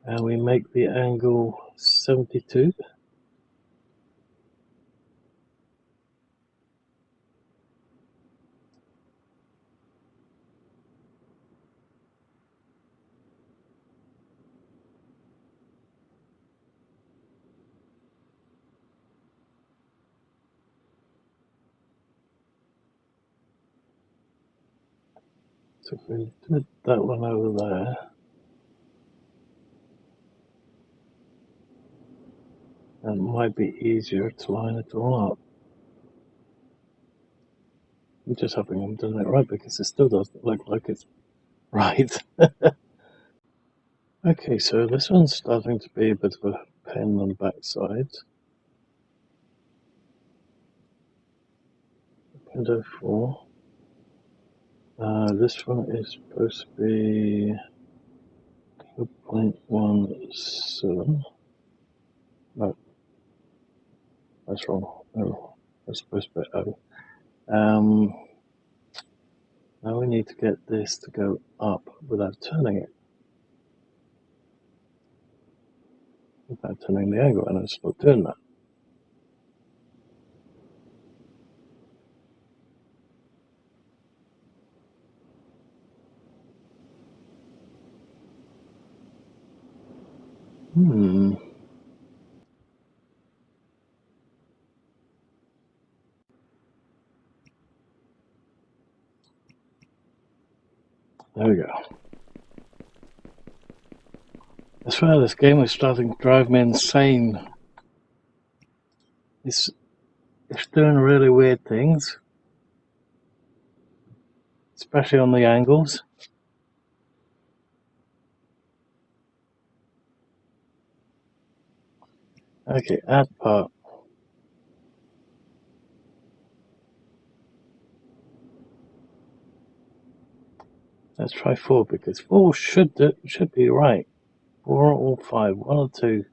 and we make the angle 72. So if we did that one over there, it might be easier to line it all up. I'm just hoping I'm doing it right because it still doesn't look like it's right. Okay, so this one's starting to be a bit of a pain on the backside. Window 4. This one is supposed to be 2.17. No, that's wrong. No, that's supposed to be O. Now we need to get this to go up without turning it. Without turning the angle, and it's not doing that. There we go. I swear this game is starting to drive me insane. It's doing really weird things, especially on the angles. Okay, add part. Let's try 4 because 4 should be right. 4 or 5, 1 or 2.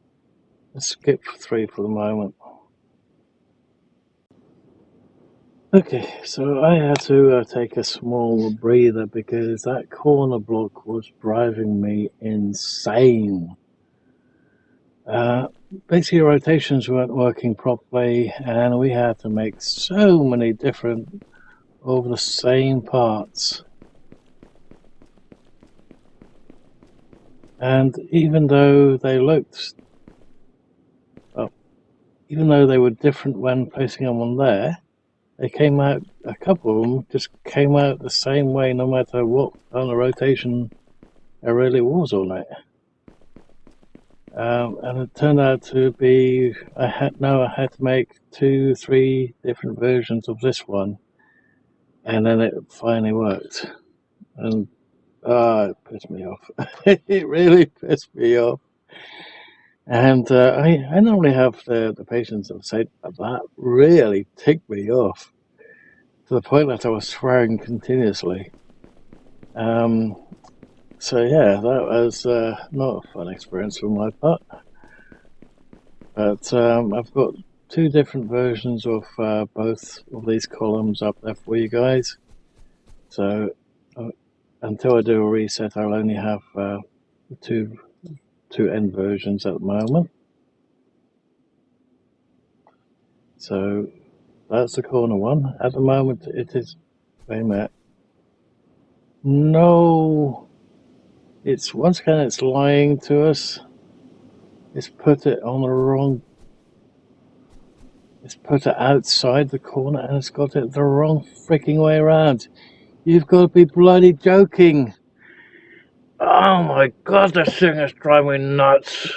Let's skip 3 for the moment. Okay, so I had to take a small breather because that corner block was driving me insane. Basically, rotations weren't working properly, and we had to make so many different over the same parts. And even though they looked, well, even though they were different when placing them on there, they came out, a couple of them just came out the same way no matter what kind of rotation there really was on it. And it turned out to be, I had to make 2-3 different versions of this one, and then it finally worked. And it pissed me off. It really pissed me off. And I normally have the patience of saying, but that really ticked me off to the point that I was swearing continuously. So yeah, that was not a fun experience for my part. But I've got 2 different versions of both of these columns up there for you guys. So until I do a reset, I'll only have two end versions at the moment. So that's the corner one. At the moment it is, wait a minute. No, it's once again it's lying to us. It's put it on the wrong, it's put it outside the corner and it's got it the wrong freaking way around. You've got to be bloody joking. Oh my god, this thing is driving me nuts.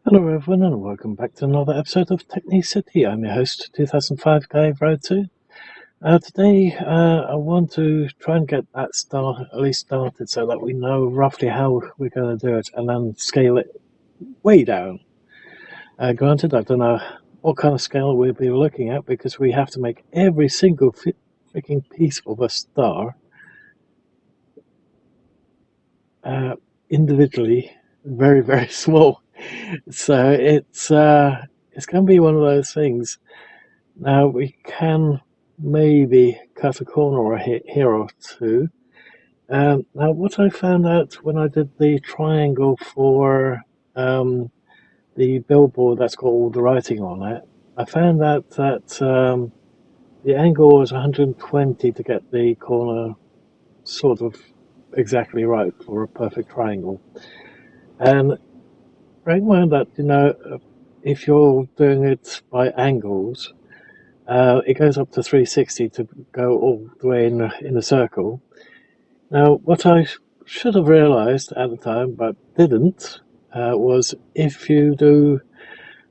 Hello everyone and welcome back to another episode of Technicity. I'm your host, 2005 Guy Road 2. Today I want to try and get that at least started so that we know roughly how we're going to do it and then scale it way down. Granted, I don't know what kind of scale we'll be looking at because we have to make every single freaking piece of a star individually very, very small. So it's going to be one of those things. Now we can maybe cut a corner here or two, Now, what I found out when I did the triangle for the billboard that's got all the writing on it, I found out that the angle was 120 to get the corner sort of exactly right for a perfect triangle. And bearing in mind that, if you're doing it by angles, it goes up to 360 to go all the way in a circle. Now, what I should have realized at the time, but didn't, was if you do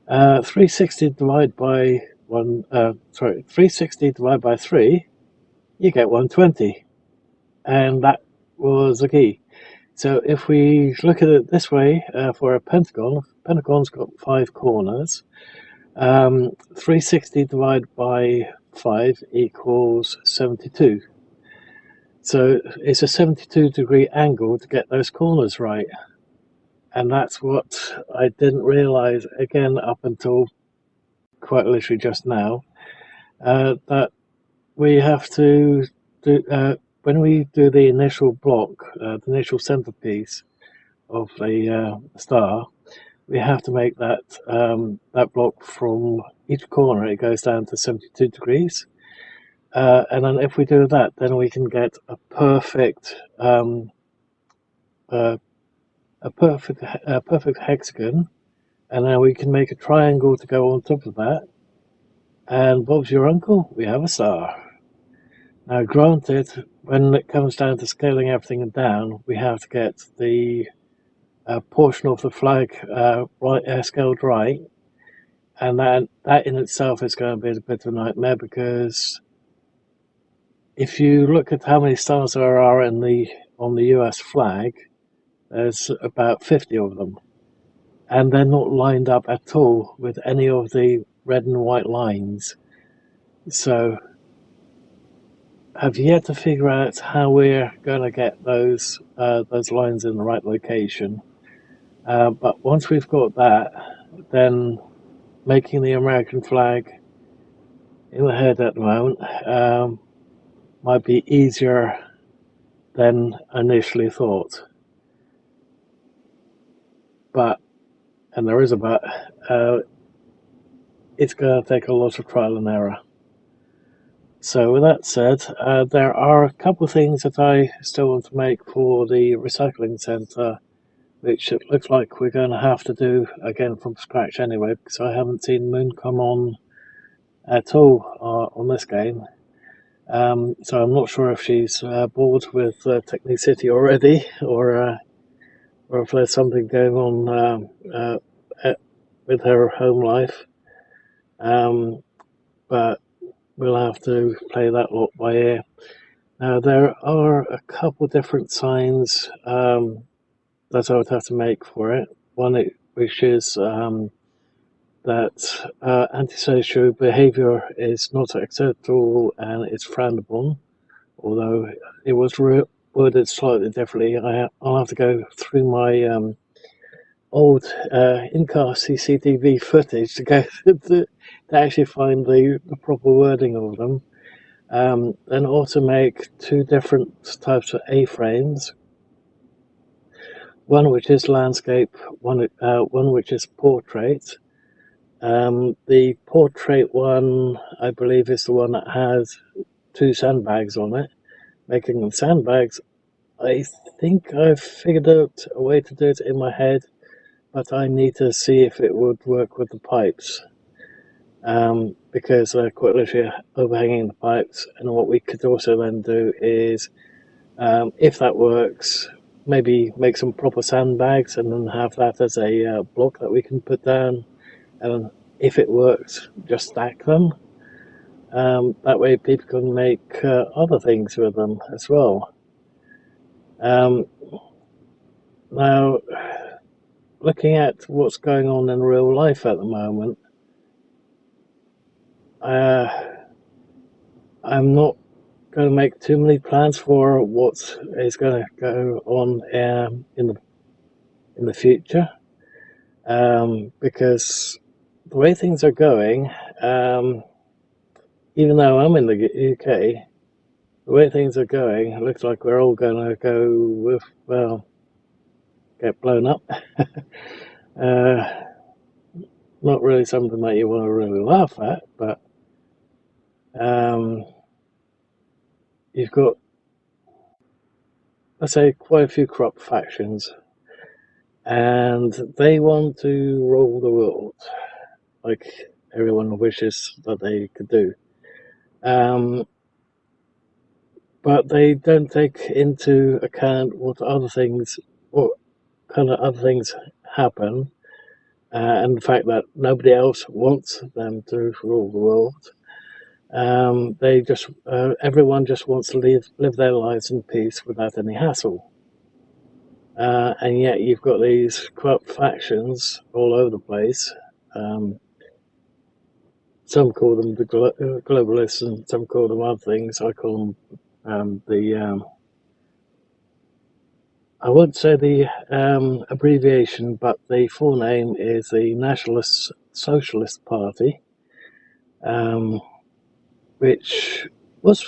360 divided by 360 divided by 3, you get 120. And that was the key. So if we look at it this way, for a pentagon's got 5 corners. 360 divided by 5 equals 72. So it's a 72-degree angle to get those corners right. And that's what I didn't realize, again, up until quite literally just now, that we have to do, when we do the initial block, the initial centerpiece of the star, we have to make that block from each corner. It goes down to 72 degrees, and then if we do that, then we can get a perfect uh, perfect hexagon, and then we can make a triangle to go on top of that. And Bob's your uncle. We have a star. Now, granted, when it comes down to scaling everything down, we have to get the portion of the flag scaled right, and that in itself is going to be a bit of a nightmare, because if you look at how many stars there are on the US flag, there's about 50 of them, and they're not lined up at all with any of the red and white lines. So have yet to figure out how we're going to get those lines in the right location. But once we've got that, then making the American flag in the head at the moment might be easier than initially thought. But, and there is a but, it's going to take a lot of trial and error. So with that said, there are a couple of things that I still want to make for the recycling centre, which it looks like we're going to have to do again from scratch anyway, because I haven't seen Moon come on at all on this game. So I'm not sure if she's bored with Technicity already, or if there's something going on with her home life. But we'll have to play that lot by ear. Now, there are a couple different signs that I would have to make for it. One, which is that antisocial behaviour is not acceptable and it's frowned upon, although it was worded slightly differently. I'll have to go through my old in-car CCTV footage to go to actually find the proper wording of them. Then also make 2 different types of A-frames. One which is landscape, one which is portrait. The portrait one, I believe, is the one that has 2 sandbags on it. Making them sandbags, I think I've figured out a way to do it in my head, but I need to see if it would work with the pipes. Because they're quite literally overhanging the pipes, and what we could also then do is, if that works, maybe make some proper sandbags and then have that as a block that we can put down, and if it works, just stack them. That way people can make other things with them as well. Now, looking at what's going on in real life at the moment, I'm not going to make too many plans for what is going to go on in the future, because the way things are going, even though I'm in the UK, the way things are going, it looks like we're all going to go with, well, get blown up. Not really something that you want to really laugh at, but you've got, let's say, quite a few corrupt factions, and they want to rule the world, like everyone wishes that they could do. But they don't take into account what kind of other things happen, and the fact that nobody else wants them to rule the world. Everyone just wants to live their lives in peace without any hassle. And yet you've got these corrupt factions all over the place. Some call them the globalists, and some call them other things. I call them I won't say the abbreviation, but the full name is the Nationalist Socialist Party, which was,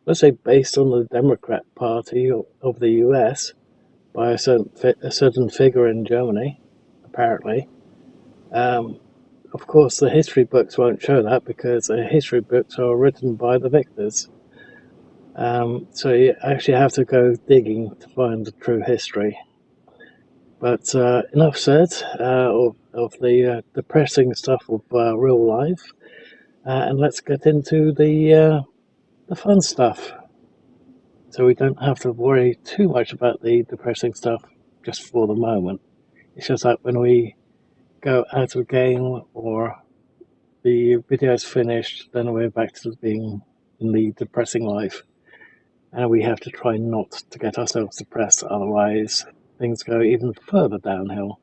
let's say, based on the Democrat Party of the US by a certain figure in Germany, apparently. Of course, the history books won't show that because the history books are written by the victors. So you actually have to go digging to find the true history. But enough said of the depressing stuff of real life, and let's get into the fun stuff. So we don't have to worry too much about the depressing stuff just for the moment. It's just that when we go out of a game or the video is finished, then we're back to being in the depressing life. And we have to try not to get ourselves depressed, otherwise things go even further downhill.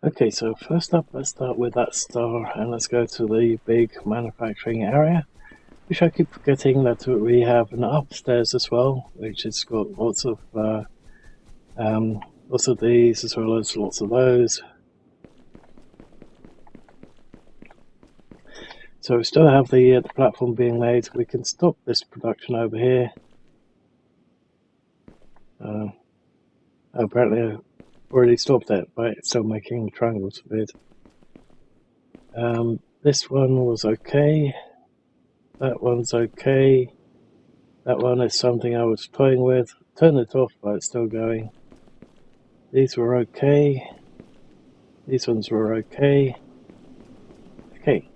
Okay, so first up, let's start with that star and let's go to the big manufacturing area, which I keep forgetting that we have an upstairs as well, which has got lots of these as well as lots of those. So we still have the platform being made. We can stop this production over here. Apparently I already stopped it, but it's still making triangles with it. This one was okay. That one's okay. That one is something I was toying with. Turned it off, but it's still going. These were okay. These ones were okay. Okay.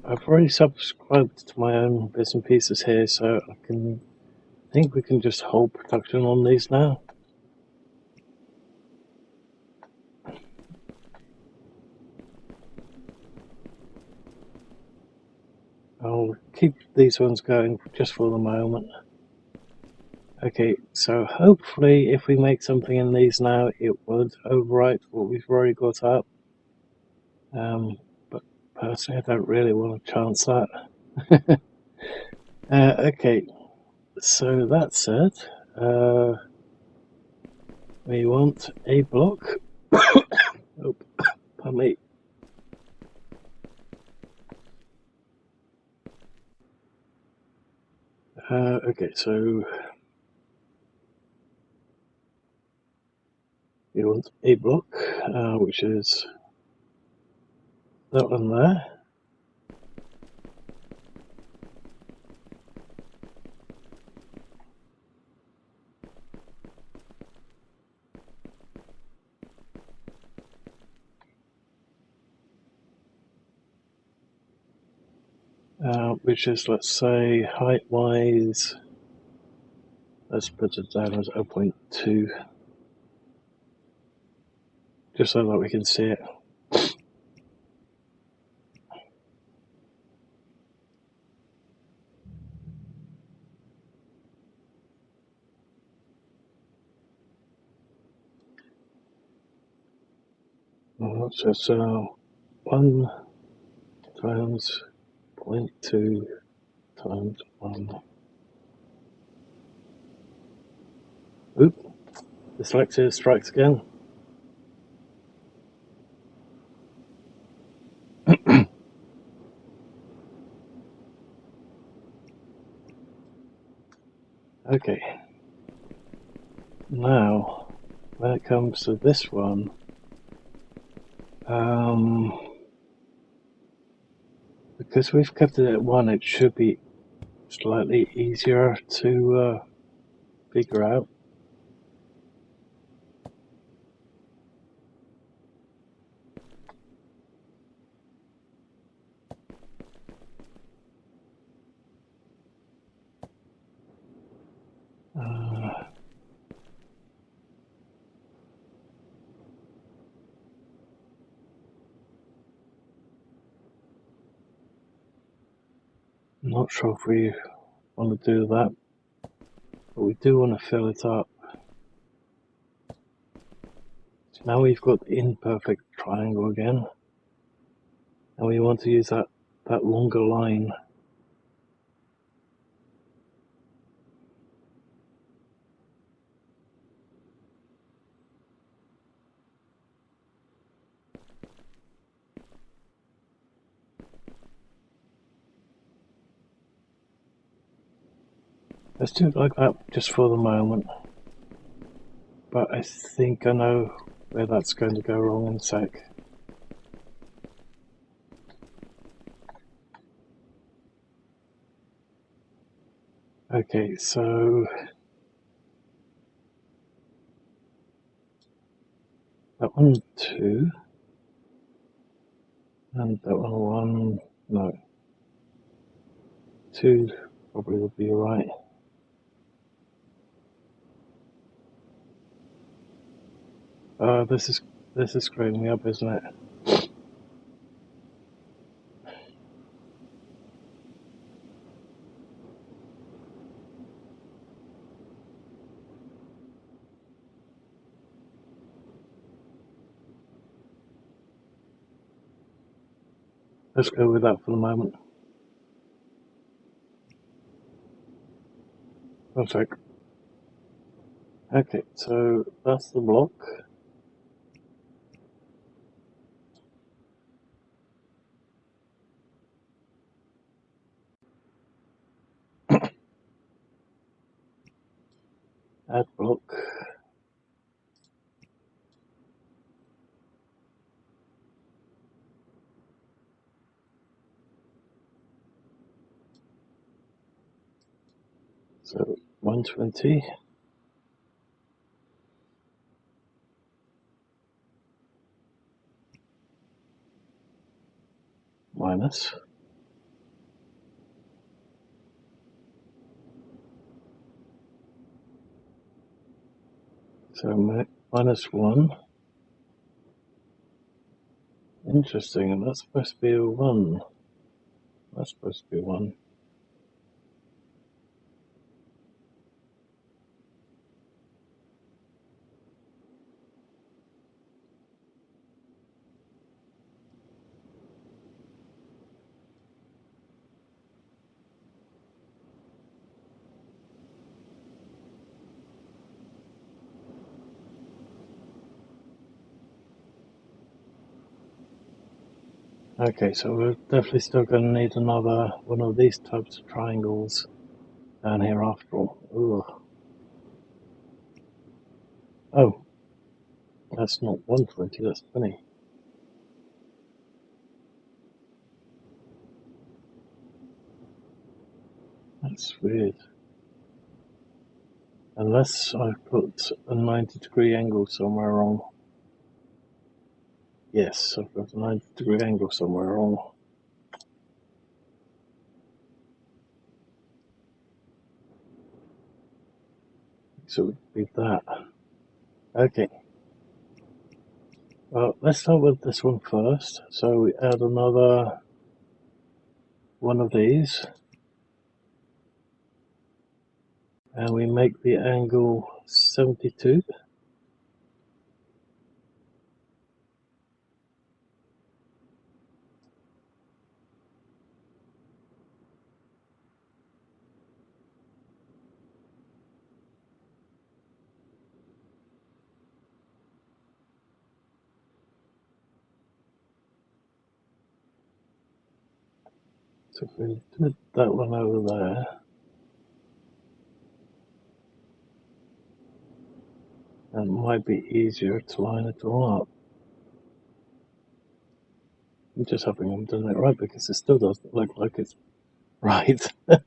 I've already subscribed to my own bits and pieces here, so I think we can just hold production on these now. I'll keep these ones going just for the moment. Okay, so hopefully if we make something in these now, it would overwrite what we've already got up. But personally, I don't really want to chance that. Okay, so that said, we want a block. Oh, pardon me. Okay, so you want a block, which is that one there. Which is, let's say, height-wise, let's put it down as 0.2, just so that we can see it. So it's 1 times 0.2 times 1. Oop, dyslexia strikes again. Okay, now when it comes to this one, because we've kept it at 1, it should be slightly easier to figure out. I'm not sure if we want to do that, but we do want to fill it up. So now we've got the imperfect triangle again, and we want to use that longer line. Let's do it like that just for the moment. But I think I know where that's going to go wrong in a sec. Okay, so that one 2, and that one 1, no. 2 probably would be right. This is screwing me up, isn't it? Let's go with that for the moment. Perfect. Okay, so that's the block. Add block. So 120. Minus. So minus 1. Interesting, and that's supposed to be a 1. That's supposed to be 1. Okay, so we're definitely still going to need another one of these types of triangles. down here after all. Ugh. Oh, that's not 120, that's 20. That's weird. Unless I put a 90-degree angle somewhere wrong. Yes, I've got a 90-degree angle somewhere wrong. So it would be that. Okay. Well, let's start with this one first. So we add another one of these. And we make the angle 72. So if we did that one over there, it might be easier to line it all up. I'm just hoping I'm doing it right because it still doesn't look like it's right. I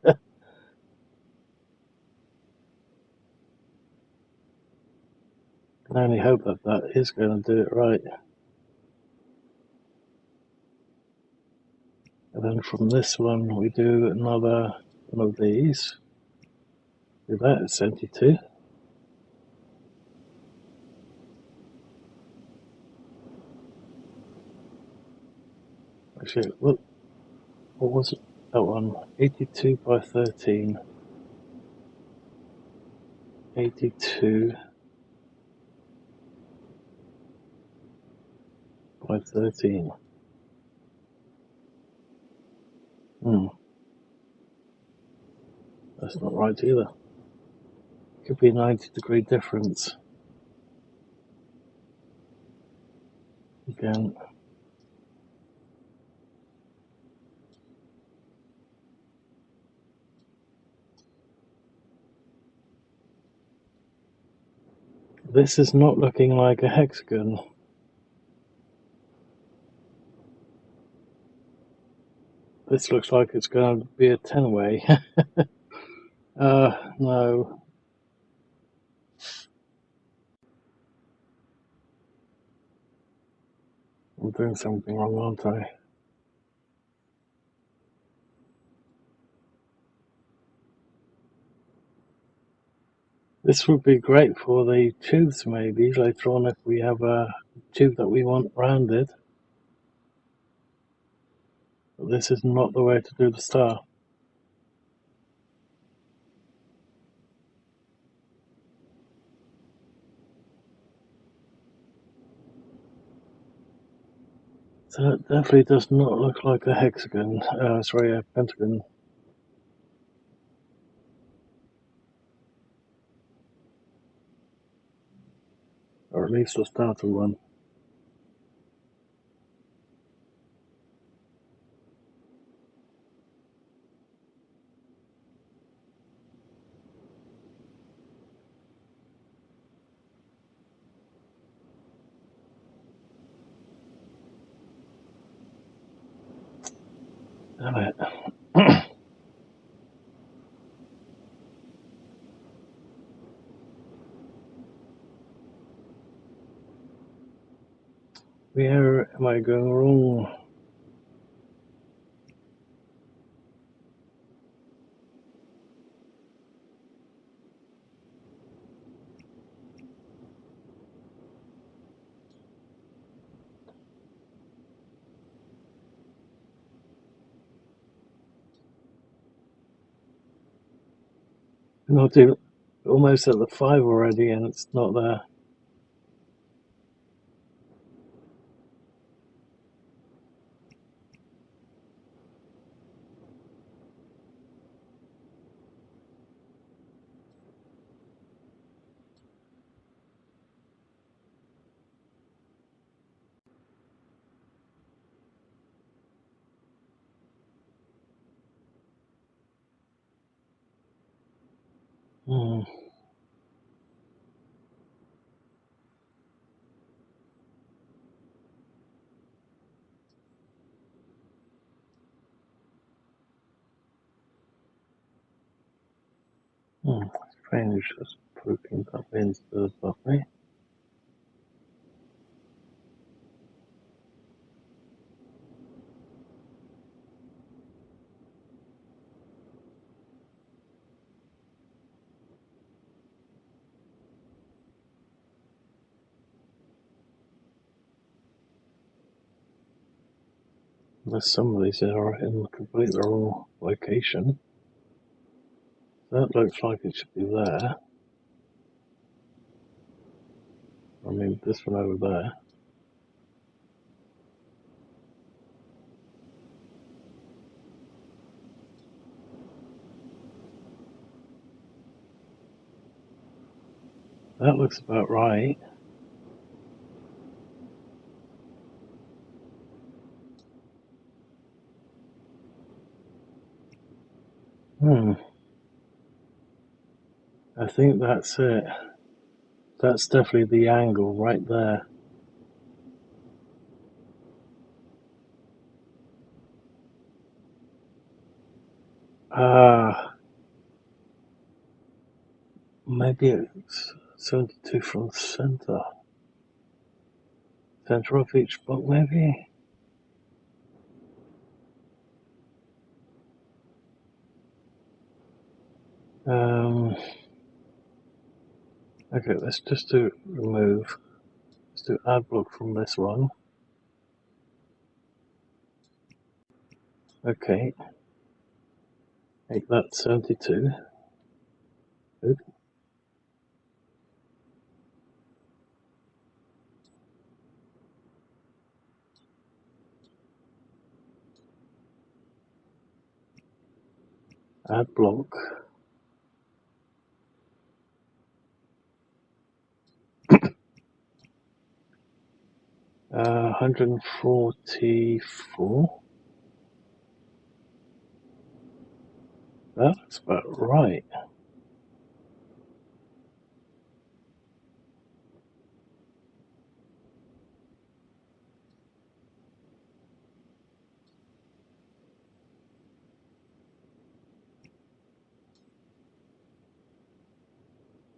can only hope that that is going to do it right. And then from this one, we do another one of these. Do that at 72. Actually, what was it? That one? 82 by 13. 82 by 13. That's not right either. Could be a 90-degree difference. Again. This is not looking like a hexagon. This looks like it's going to be a 10-way. No. I'm doing something wrong, aren't I? This would be great for the tubes maybe later on if we have a tube that we want rounded. But this is not the way to do the star. So it definitely does not look like a hexagon. Sorry, a pentagon. Or at least the starter one. Damn it. Where am I going wrong? Not even, almost at the 5 already and it's not there. Hmm. Strange, just poking up into the buffet. Unless some of these are in completely the wrong location. That looks like it should be there. I mean, this one over there. That looks about right. I think that's it. That's definitely the angle right there. Maybe it's 72 from the center. Center of each block, maybe? Okay, let's just do remove. Let's do add block from this one. Okay. Make that 72. Good. Add block. 144. That's about right.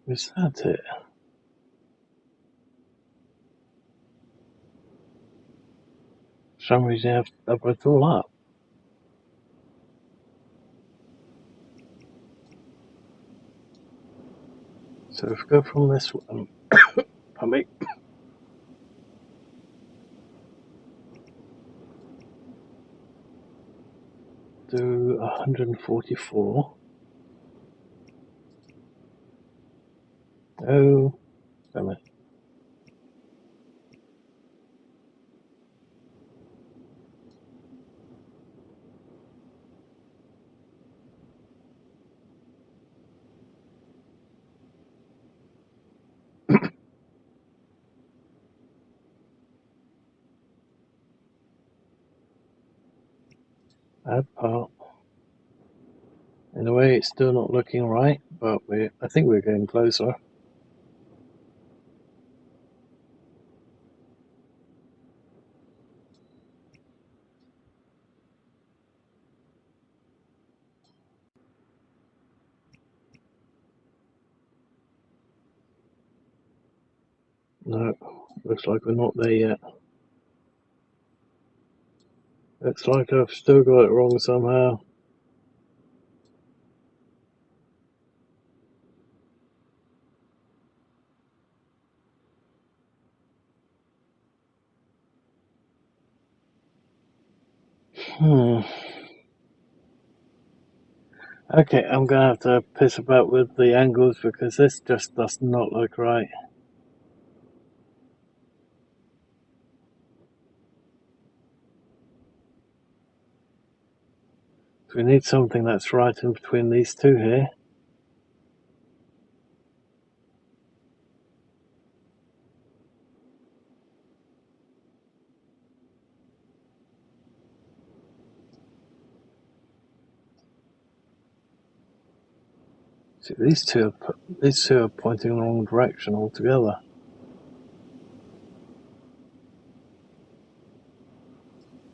Is that it? For some reason I have to double it all up. So if we go from this one, pardon me, do 144. Oh, damn it. Add part. In a way, it's still not looking right, but I think we're getting closer. No, looks like we're not there yet. Looks like I've still got it wrong somehow. Okay, I'm gonna have to piss about with the angles because this just does not look right. We need something that's right in between these two here. See, these two are pointing in the wrong direction altogether.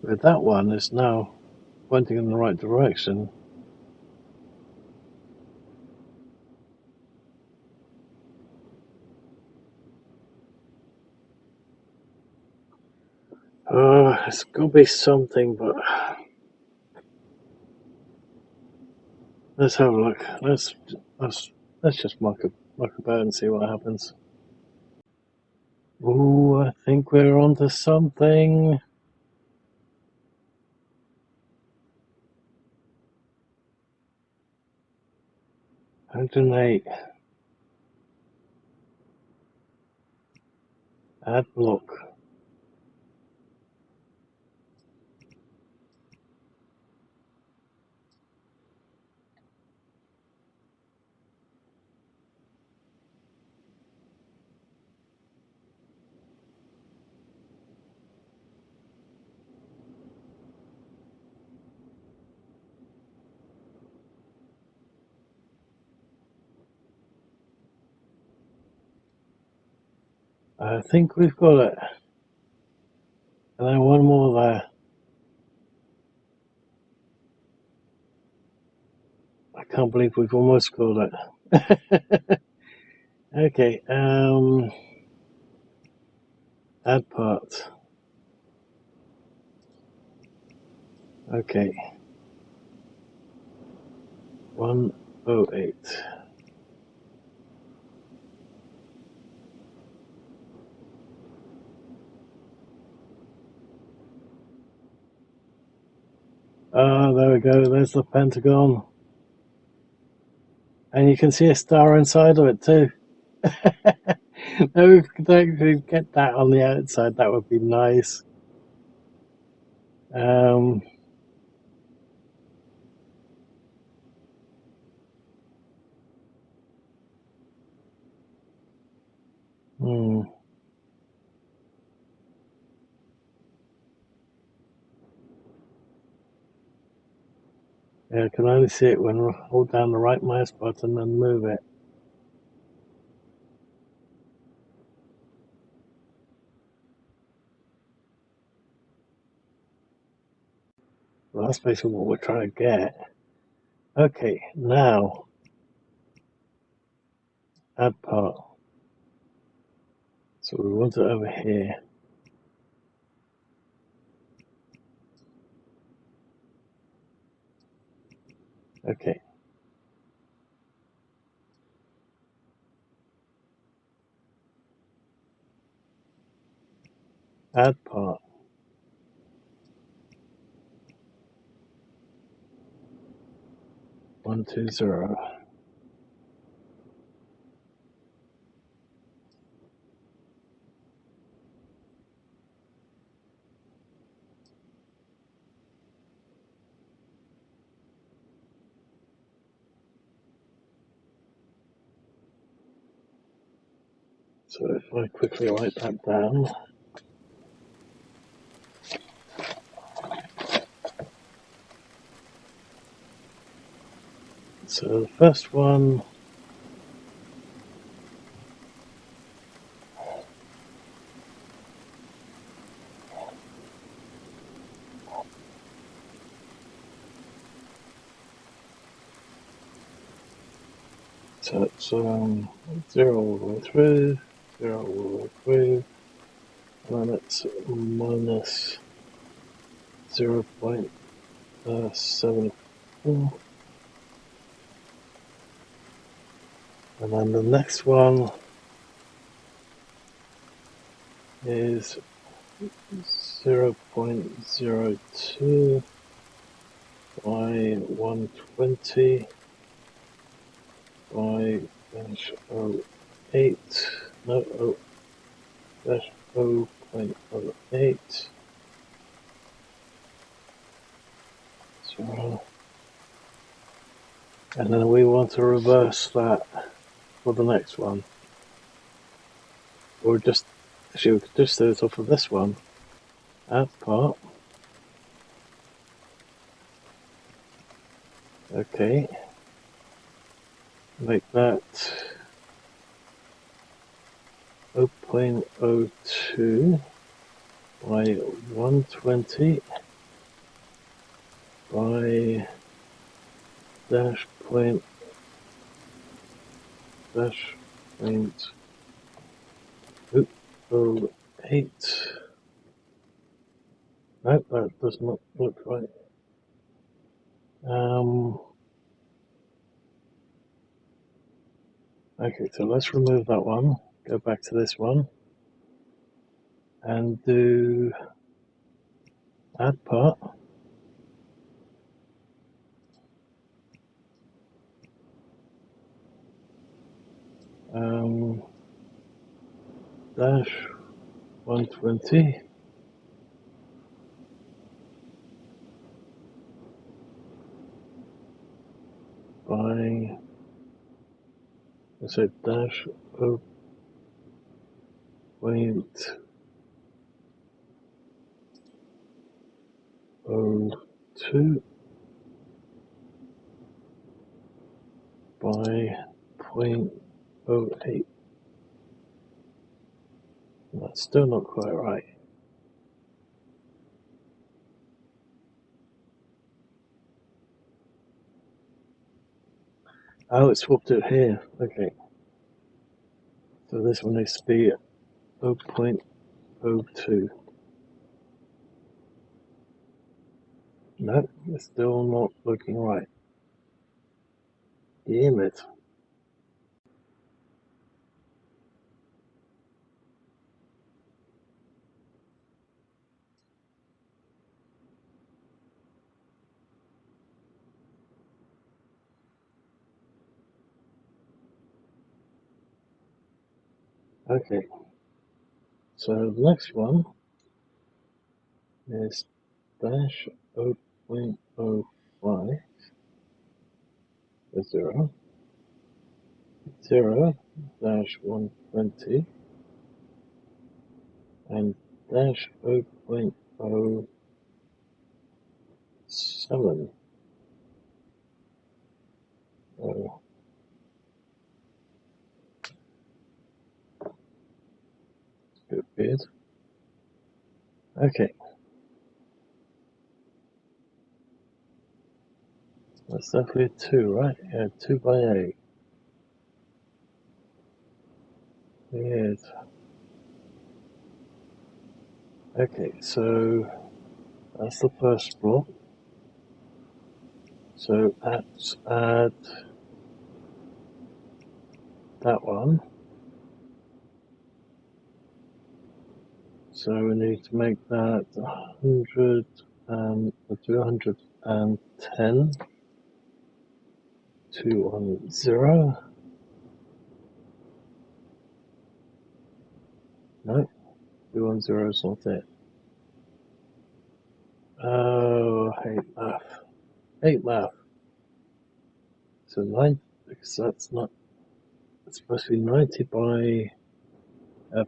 But that one is now pointing in the right direction. It's got to be something, but let's have a look. Let's just muck about and see what happens. Ooh, I think we're onto something. Alternate. Add block. I think we've got it. And then one more there. I can't believe we've almost got it. Okay, add part. Okay. 108. There we go. There's the pentagon. And you can see a star inside of it too. If we could actually get that on the outside, that would be nice. Hmm. Yeah, I can only see it when we hold down the right mouse button and move it. Well, that's basically what we're trying to get. Okay, now add part. So we want it over here. Okay. Add part. 120. So if I quickly write that down. So the first one so it's 0 all the way through, 0 all the way through, and then it's minus 0.74. And then the next one is 0.02 by 120 by dash 08, no, dash 0.08. So, and then we want to reverse that for the next one. Or just, actually we could just do it off of this one. Add part. Okay. make that 0.02 by 120 by dash point 08. Nope, that does not look right. Okay, so let's remove that one. Go back to this one and do add part. Dash 120 by, let's say, dash 0.02 by 0.08. That's still not quite right. Oh, it swapped it here. Okay. So this one needs to be 0.02. No, it's still not looking right. Damn it. Okay. So the next one is dash 0.05 0 dash 120 and dash 0.07. Oh, it's a bit weird. Okay. That's definitely a 2, right? Yeah, 2 by 8. Weird. Okay, so that's the first block. So let's add that one. So we need to make that 100 and 210 210. No, 210 is not it. Oh, I hate math. Hate math. So 9, because that's not, it's supposed to be 90 by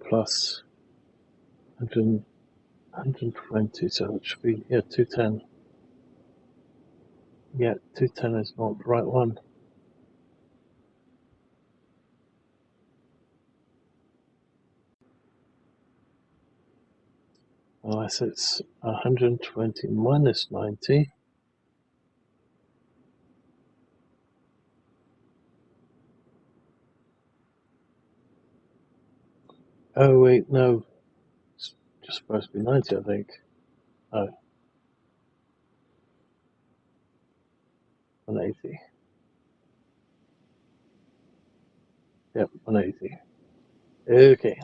plus 100, 120, so it should be, yeah, 210. Yeah, 210 is not the right one. Unless it's 120 minus 90. Oh, wait, no. It's just supposed to be 90, I think. Oh, 180. Yep, 180. Okay.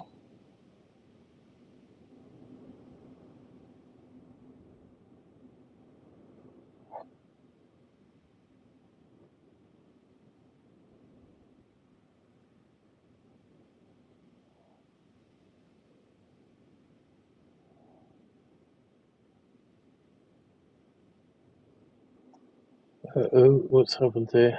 Uh-oh, what's happened here?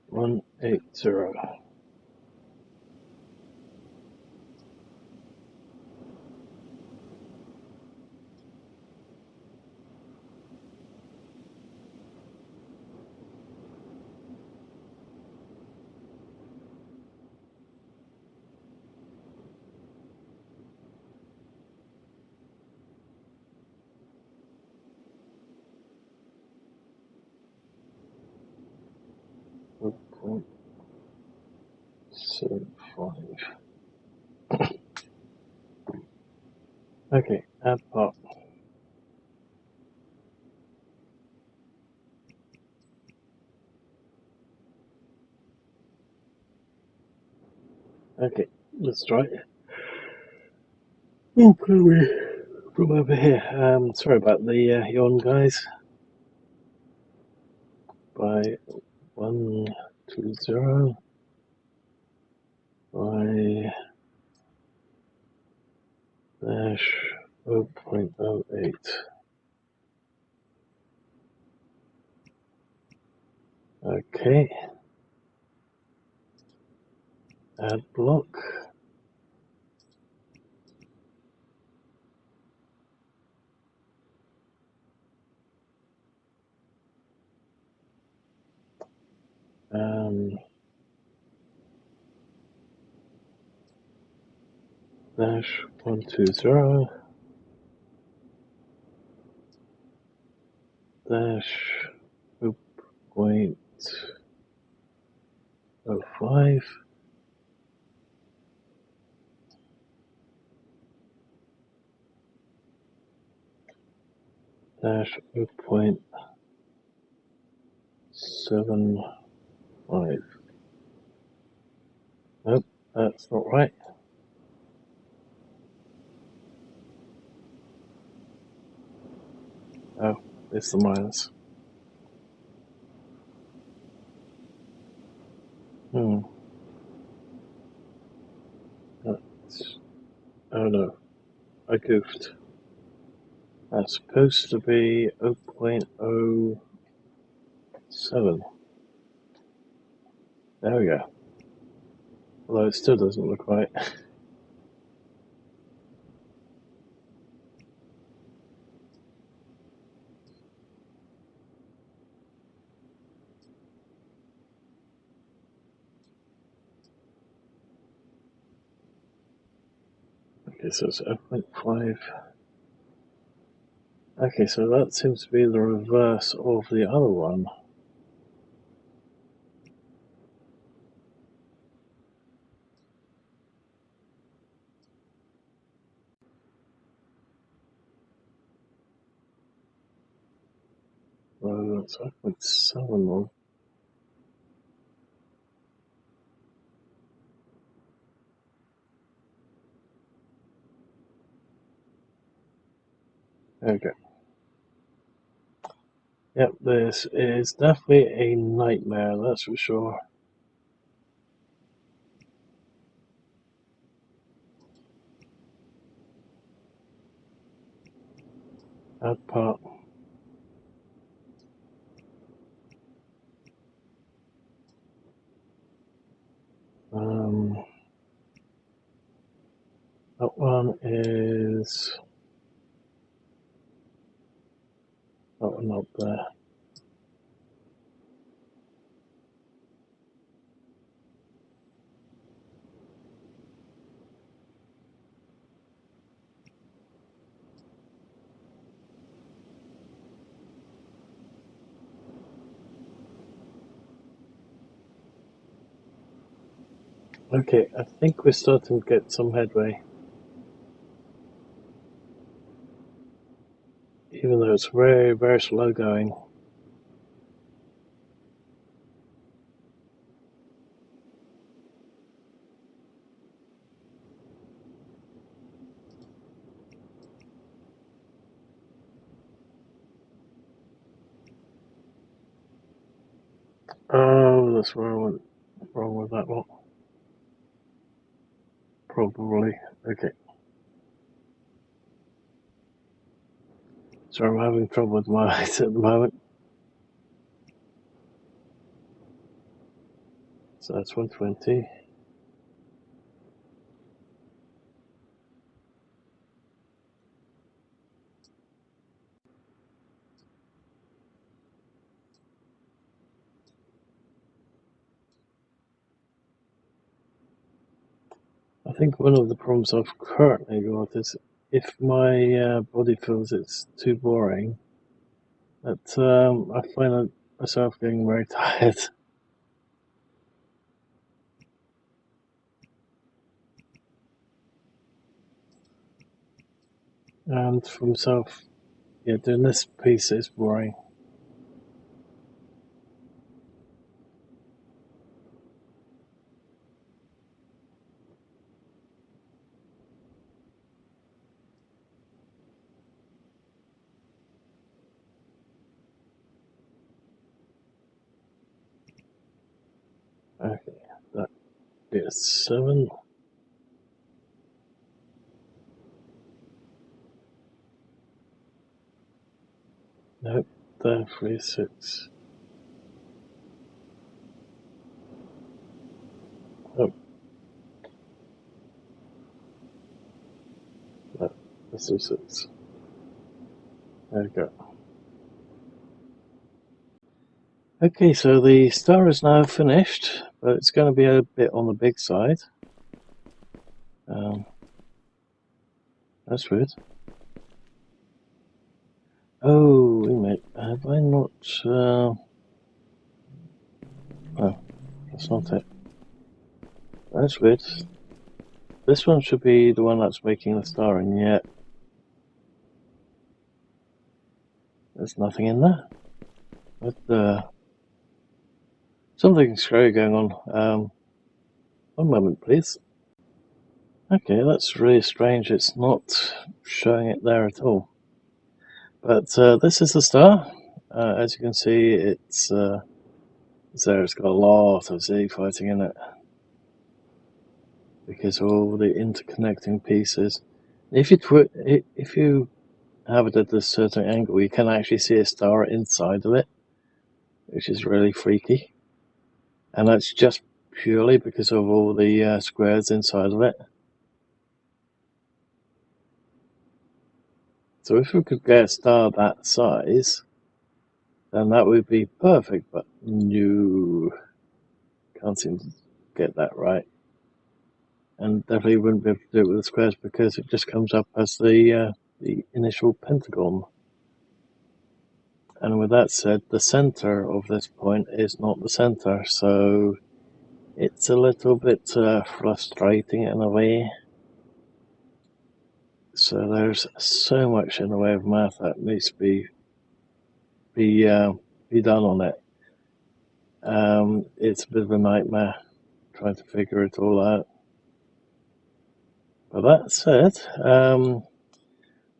One 180. Okay, add part. Okay, let's try it. Oh, probably from over here. Sorry about the yawn, guys. By 120 by dash 0.08. Okay, add block. Dash 120 dash 0.05 dash 0.75. Nope, that's not right. Oh, it's the minus. That's, oh no, I goofed. That's supposed to be 0.07. There we go. Although it still doesn't look right. Okay, so it's 0.5. Okay, so that seems to be the reverse of the other one. Well, that's 0.7. Okay. Yep, this is definitely a nightmare, that's for sure. Add part. That one is that one up there. Okay, I think we're starting to get some headway. Even though it's very, very slow going. Oh, that's where I went wrong with that one. Probably. Okay. So I'm having trouble with my eyes at the moment. So that's 120. I think one of the problems I've currently got is if my body feels it's too boring, that I find myself getting very tired. And for myself, yeah, doing this piece is boring. Okay, that is 7. Nope, there 3, 6. Oh, no, this is 6. There we go. Okay, so the star is now finished, but it's going to be a bit on the big side. That's weird. Oh, wait a minute. Have I not... Oh, that's not it. That's weird. This one should be the one that's making the star, and yet there's nothing in there. But something screwy going on. One moment, please. Okay, that's really strange. It's not showing it there at all. But this is the star. As you can see, it's there. It's got a lot of Z fighting in it because of all the interconnecting pieces. If you have it at a certain angle, you can actually see a star inside of it, which is really freaky. And that's just purely because of all the squares inside of it. So if we could get a star that size, then that would be perfect, but no, can't seem to get that right. And definitely wouldn't be able to do it with the squares because it just comes up as the initial pentagon. And with that said, the center of this point is not the center, so it's a little bit frustrating in a way. So there's so much in the way of math that needs to be done on it. It's a bit of a nightmare trying to figure it all out. But that said,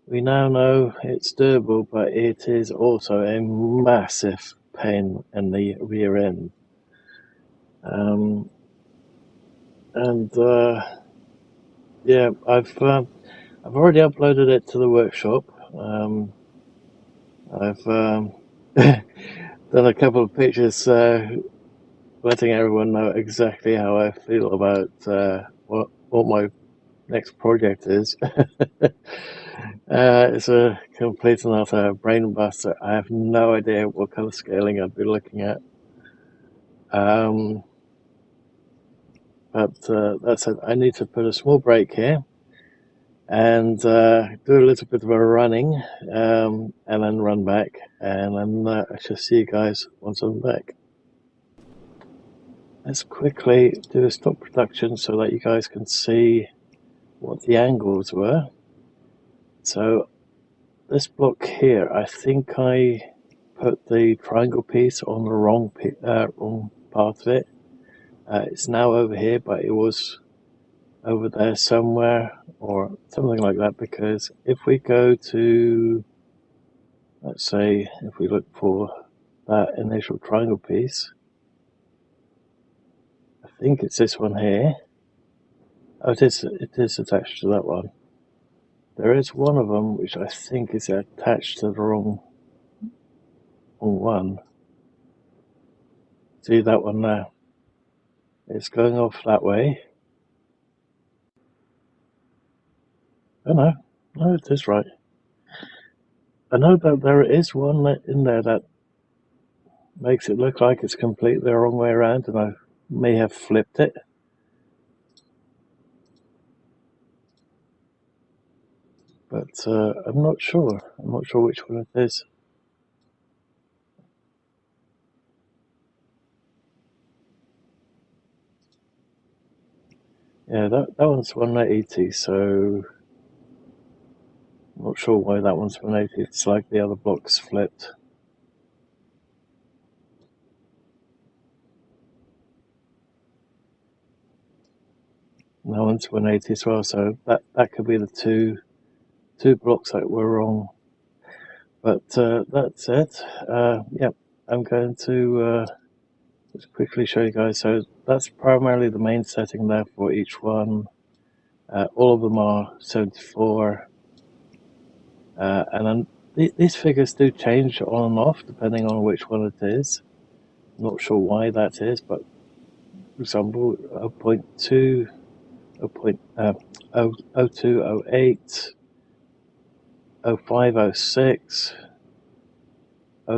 we now know it's doable, but it is also a massive pain in the rear end. Yeah, I've already uploaded it to the workshop. I've done a couple of pictures letting everyone know exactly how I feel about what my next project is. It's a complete and utter brain buster. I have no idea what kind of scaling I'd be looking at. But that said, I need to put a small break here and do a little bit of a running and then run back. And then I shall see you guys once I'm back. Let's quickly do a stop production so that you guys can see what the angles were. So this block here, I think I put the triangle piece on the wrong part of it. It's now over here, but it was over there somewhere or something like that, because if we go to, let's say, if we look for that initial triangle piece, I think it's this one here. Oh, it is attached to that one. There is one of them which I think is attached to the wrong one. See that one there? It's going off that way. Oh no, it is right. I know that there is one in there that makes it look like it's completely the wrong way around, and I may have flipped it. But I'm not sure. I'm not sure which one it is. Yeah, that one's 180, so Not sure why that one's 180. It's like the other blocks flipped. That one's 180 as well, so that could be the two blocks that were wrong. But that's it. Yep, I'm going to just quickly show you guys. So that's primarily the main setting there for each one. All of them are 74. And then these figures do change on and off depending on which one it is. I'm not sure why that is, but for example, 0.2, 02, 08, 05, 06,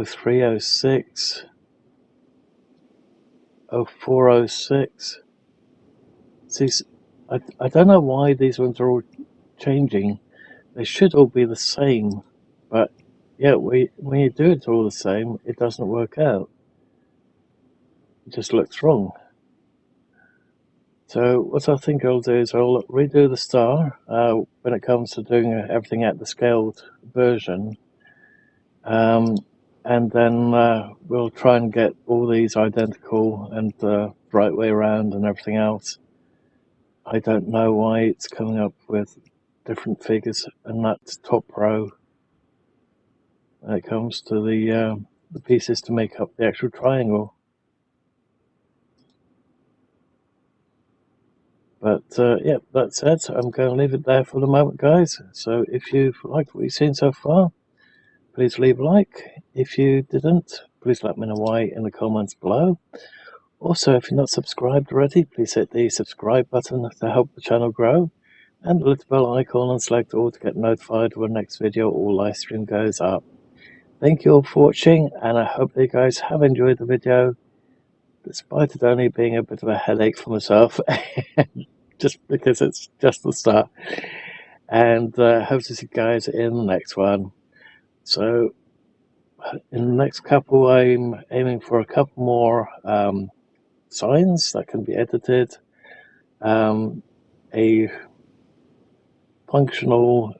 03, 06, 04, 06. See, I don't know why these ones are all changing. They should all be the same, but yeah, when you do it all the same, it doesn't work out. It just looks wrong. So what I think I'll do is I'll redo the star when it comes to doing everything at the scaled version, and then we'll try and get all these identical and the right way around and everything else. I don't know why it's coming up with different figures in that top row when it comes to the pieces to make up the actual triangle. But yeah, that's it. I'm going to leave it there for the moment, guys. So if you've liked what you've seen so far, please leave a like. If you didn't, please let me know why in the comments below. Also, if you're not subscribed already, please hit the subscribe button to help the channel grow, and the little bell icon and select all to get notified when the next video or live stream goes up. Thank you all for watching, and I hope you guys have enjoyed the video, despite it only being a bit of a headache for myself, just because it's just the start. And hope to see you guys in the next one. So in the next couple, I'm aiming for a couple more signs that can be edited, a functional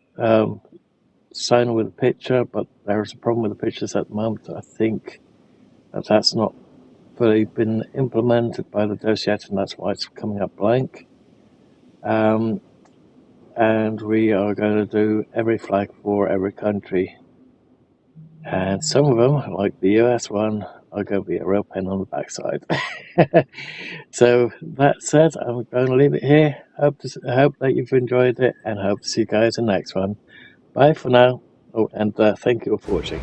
sign with a picture, but there's a problem with the pictures at the moment. I think that's not fully been implemented by the devs yet, and that's why it's coming up blank. And we are going to do every flag for every country, and some of them, like the US one, are going to be a real pain on the backside. So that said, I'm going to leave it here. I hope that you've enjoyed it, and hope to see you guys in the next one. Bye for now. Oh, and thank you for watching.